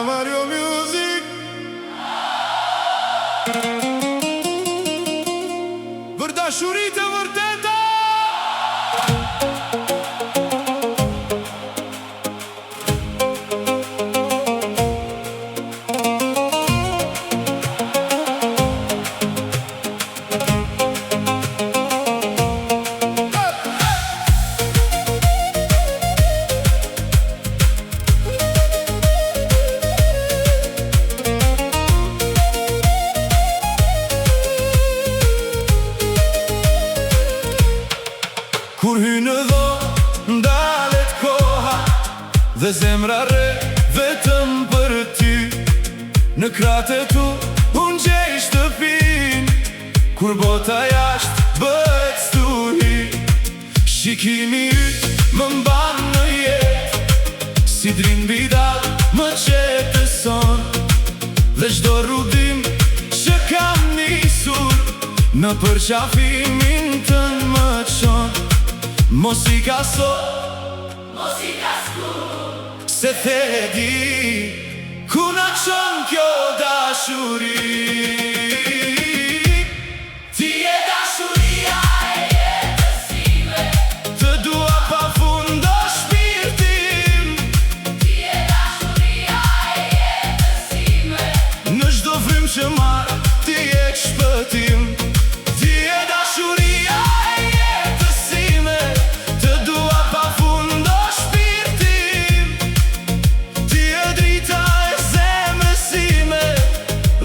Mario Music për dashuritë e vërteta. Kur hy në dho, ndalet koha dhe zemra re vetëm për ty. Në kratë tu, unë gjej shtëpin, kur bota jashtë bëhet stuhi. Shikimi yt më mban në jet, si drim bidal më qetëson. Dhe çdo rrudim që kam nisur, në përqafimin tënd më çon. Mos i ka sot, mos i ka skur, se the e di ku na çon kjo dashuri. ti je dashuria e jetës time, Të dua pafund o shpirtim, ti je dashuria e jetës time, në çdo frymë që marr ti je shpëtim. Ti je dashuria e jetës time, të dua pafund o shpirtim. Ti je drita e zemrës time,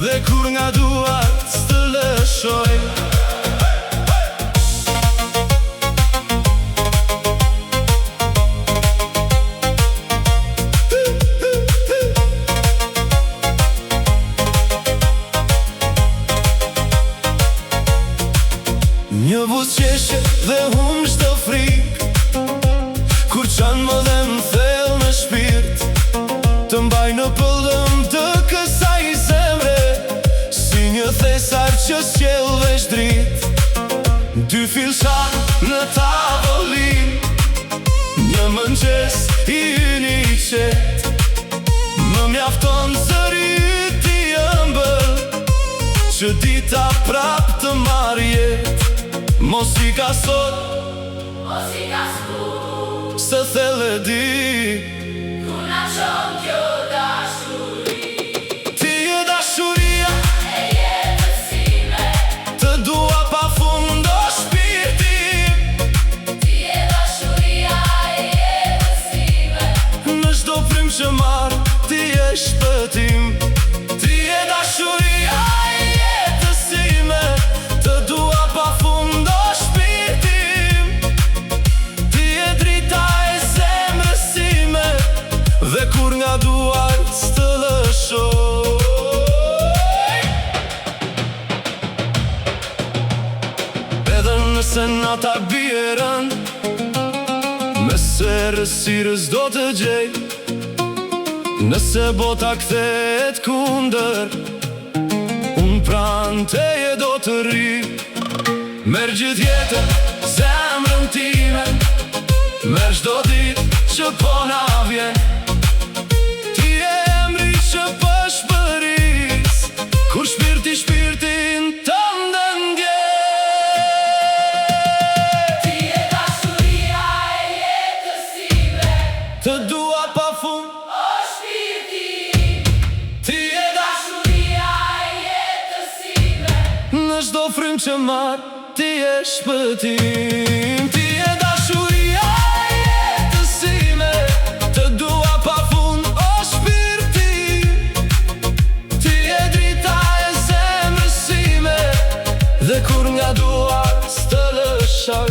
dhe kur nga duart të lëshoj. Një buzëqeshje dhe hum çdo frik, kur qanë më dhe më thellë në shpirt. Të mbaj në pëllëm të kësaj zemre, si një thesar që s'qell veç drit. Dy filshan në tavolin, një mëngjes i yni i qet. Më mjafton zëri yt i ëmbël, që dita prap të marrë jet. Mos i ka sot, mos i ka skur, se thellë e di ku na çon kjo dashuri. ti je dashuria E jetës time, të dua pafund o shpirtim. ti je dashuria e jetës time, Në çdo frymë që marr ti je shpëtim. Ti je dashuria e jetës time, të dua pafund o shpirtim. Ti je drita e zemrës time, dhe kur nga duart të lëshoj. Edhe nëse nata bie rënd, mes errësirës do të gjej. Nëse bota kthehet kundër, unë pranë teje do të rri. Merr gjithë jetën, zemrën time, merr çdo ditë që po na vjen. Ti je emri që po shpëris, kur shpirti shpirtin tënd e ndjen. ti je dashuria e jetës time, Të dua pafund, o shpirti, ti je dashuria e jetës time, në çdo frymë që marr ti je shpëtim. Ti je dashuria e jetës time, të dua pafund o shpirtim. Ti je drita e zemrës time, dhe kur nga duart të lëshoj.